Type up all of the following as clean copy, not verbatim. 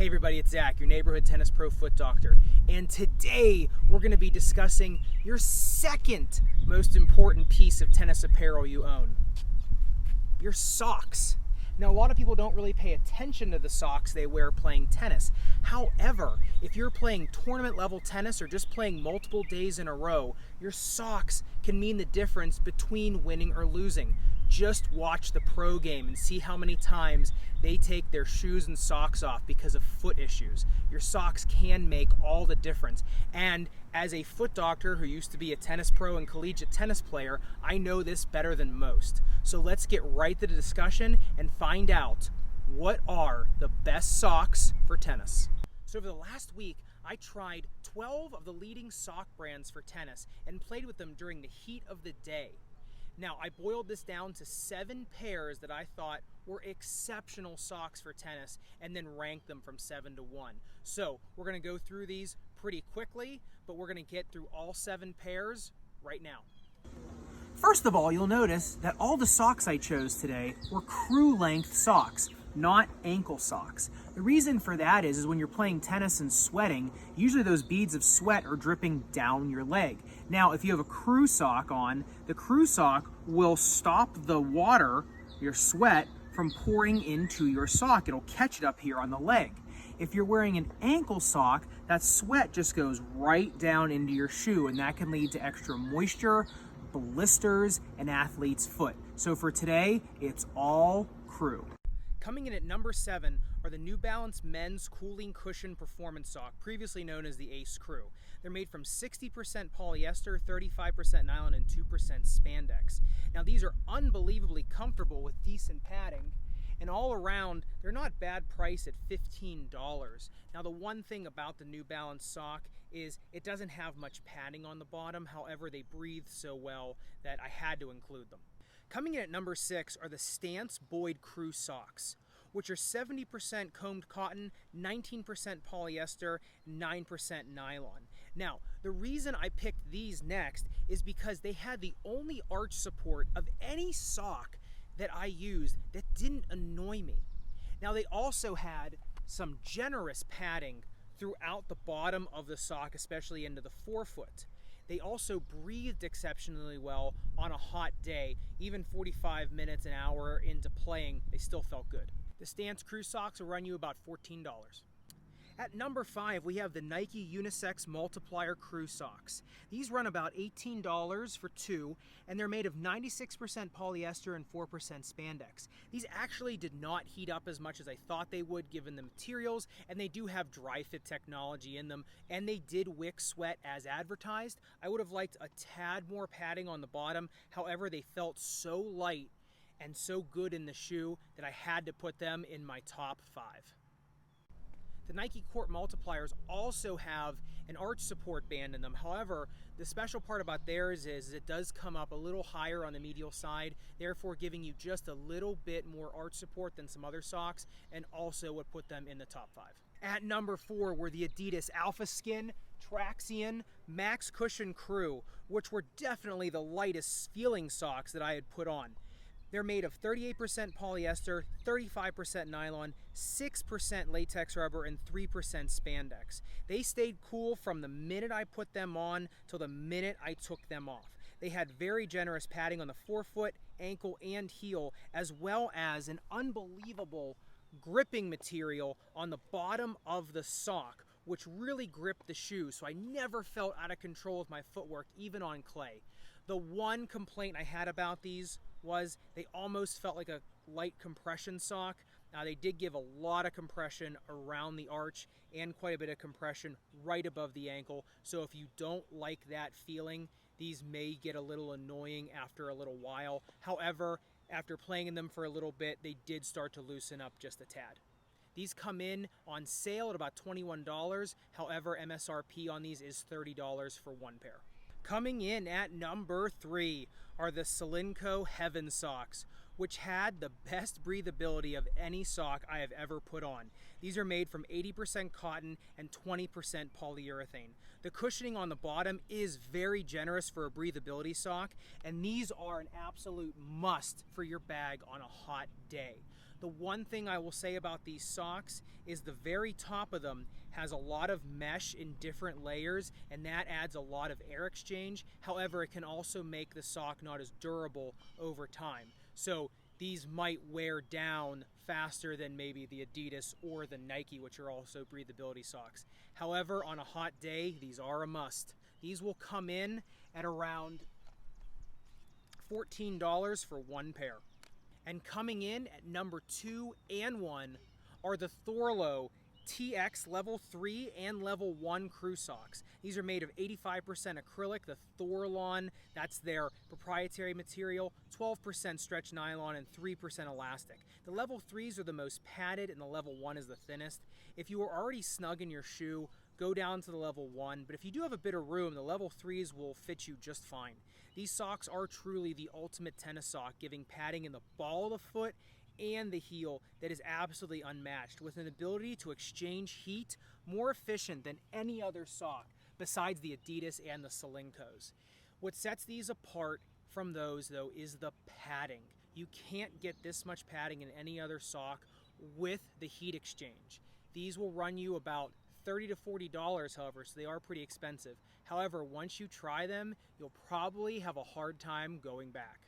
Hey everybody, it's Zach, your neighborhood tennis pro foot doctor. And today we're going to be discussing your second most important piece of tennis apparel you own. Your socks. Now, a lot of people don't really pay attention to the socks they wear playing tennis. However, if you're playing tournament level tennis or just playing multiple days in a row, your socks can mean the difference between winning or losing. Just watch the pro game and see how many times they take their shoes and socks off because of foot issues. Your socks can make all the difference. And as a foot doctor who used to be a tennis pro and collegiate tennis player, I know this better than most. So let's get right to the discussion and find out what are the best socks for tennis. So over the last week, I tried 12 of the leading sock brands for tennis and played with them during the heat of the day. Now, I boiled this down to 7 pairs that I thought were exceptional socks for tennis and then ranked them from 7 to 1. So we're going to go through these pretty quickly, but we're going to get through all 7 pairs right now. First of all, you'll notice that all the socks I chose today were crew length socks, not ankle socks. The reason for that is when you're playing tennis and sweating, usually those beads of sweat are dripping down your leg. Now, if you have a crew sock on, the crew sock will stop the water, your sweat, from pouring into your sock. It'll catch it up here on the leg. If you're wearing an ankle sock, that sweat just goes right down into your shoe, and that can lead to extra moisture, blisters, and athlete's foot. So for today, it's all crew. Coming in at number 7 are the New Balance Men's Cooling Cushion Performance Sock, previously known as the Ace Crew. They're made from 60% polyester, 35% nylon, and 2% spandex. Now these are unbelievably comfortable with decent padding, and all around, they're not bad price at $15. Now the one thing about the New Balance sock is it doesn't have much padding on the bottom, however they breathe so well that I had to include them. Coming in at number 6 are the Stance Boyd Crew Socks, which are 70% combed cotton, 19% polyester, 9% nylon. Now, the reason I picked these next is because they had the only arch support of any sock that I used that didn't annoy me. Now, they also had some generous padding throughout the bottom of the sock, especially into the forefoot. They also breathed exceptionally well on a hot day. Even 45 minutes, an hour into playing, they still felt good. The Stance Crew Socks will run you about $14. At number 5, we have the Nike Unisex Multiplier Crew Socks. These run about $18 for 2, and they're made of 96% polyester and 4% spandex. These actually did not heat up as much as I thought they would given the materials, and they do have dry fit technology in them, and they did wick sweat as advertised. I would have liked a tad more padding on the bottom, however they felt so light and so good in the shoe that I had to put them in my top 5. The Nike Court Multipliers also have an arch support band in them. However, the special part about theirs is it does come up a little higher on the medial side, therefore giving you just a little bit more arch support than some other socks, and also would put them in the top 5. At number 4 were the Adidas Alpha Skin Traxian Max Cushion Crew, which were definitely the lightest feeling socks that I had put on. They're made of 38% polyester, 35% nylon, 6% latex rubber, and 3% spandex. They stayed cool from the minute I put them on till the minute I took them off. They had very generous padding on the forefoot, ankle, and heel, as well as an unbelievable gripping material on the bottom of the sock, which really gripped the shoe, so I never felt out of control with my footwork, even on clay. The one complaint I had about these was they almost felt like a light compression sock. Now they did give a lot of compression around the arch and quite a bit of compression right above the ankle. So if you don't like that feeling, these may get a little annoying after a little while. However, after playing in them for a little bit, they did start to loosen up just a tad. These come in on sale at about $21. However, MSRP on these is $30 for one pair. Coming in at number 3 are the Solinco Heaven Socks, which had the best breathability of any sock I have ever put on. These are made from 80% cotton and 20% polyurethane. The cushioning on the bottom is very generous for a breathability sock, and these are an absolute must for your bag on a hot day. The one thing I will say about these socks is the very top of them has a lot of mesh in different layers, and that adds a lot of air exchange. However, it can also make the sock not as durable over time. So these might wear down faster than maybe the Adidas or the Nike, which are also breathability socks. However, on a hot day, these are a must. These will come in at around $14 for one pair. And coming in at number 2 and 1 are the Thorlo TX Level 3 and Level 1 crew socks. These are made of 85% acrylic, the Thorlon, that's their proprietary material, 12% stretch nylon, and 3% elastic. The Level 3s are the most padded, and the Level 1 is the thinnest. If you are already snug in your shoe, go down to the Level 1, but if you do have a bit of room, the Level 3s will fit you just fine. These socks are truly the ultimate tennis sock, giving padding in the ball of the foot and the heel that is absolutely unmatched, with an ability to exchange heat more efficient than any other sock besides the Adidas and the Solincos. What sets these apart from those, though, is the padding. You can't get this much padding in any other sock with the heat exchange. These will run you about $30 to $40, however, so they are pretty expensive. However, once you try them, you'll probably have a hard time going back.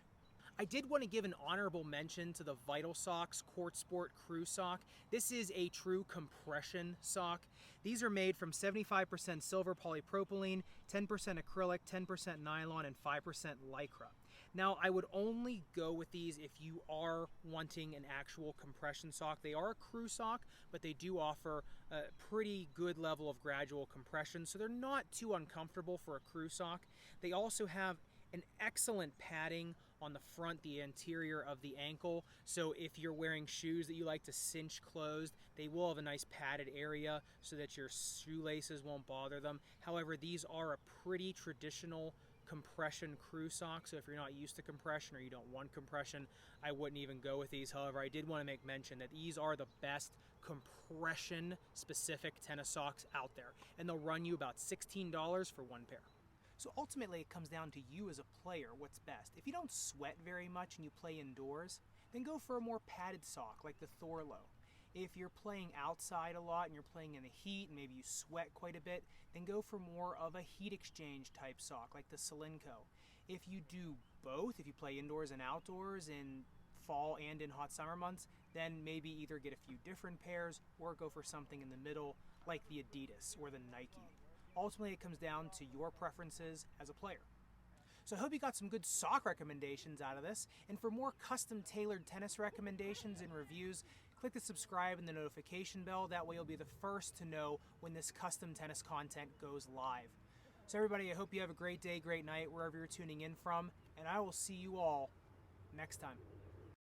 I did want to give an honorable mention to the Vital Sox Court Sport Crew Sock. This is a true compression sock. These are made from 75% silver polypropylene, 10% acrylic, 10% nylon, and 5% lycra. Now, I would only go with these if you are wanting an actual compression sock. They are a crew sock, but they do offer a pretty good level of gradual compression, so they're not too uncomfortable for a crew sock. They also have an excellent padding on the front, the interior of the ankle. So if you're wearing shoes that you like to cinch closed, they will have a nice padded area so that your shoelaces won't bother them. However, these are a pretty traditional compression crew sock, so if you're not used to compression or you don't want compression, I wouldn't even go with these. However, I did want to make mention that these are the best compression specific tennis socks out there, and they'll run you about $16 for one pair. So ultimately it comes down to you as a player what's best. If you don't sweat very much and you play indoors, then go for a more padded sock like the Thorlo. If you're playing outside a lot and you're playing in the heat and maybe you sweat quite a bit, then go for more of a heat exchange type sock like the Solinco. If you do both, if you play indoors and outdoors in fall and in hot summer months, then maybe either get a few different pairs or go for something in the middle like the Adidas or the Nike. Ultimately, it comes down to your preferences as a player. So I hope you got some good sock recommendations out of this. And for more custom-tailored tennis recommendations and reviews, click the subscribe and the notification bell. That way you'll be the first to know when this custom tennis content goes live. So everybody, I hope you have a great day, great night, wherever you're tuning in from. And I will see you all next time.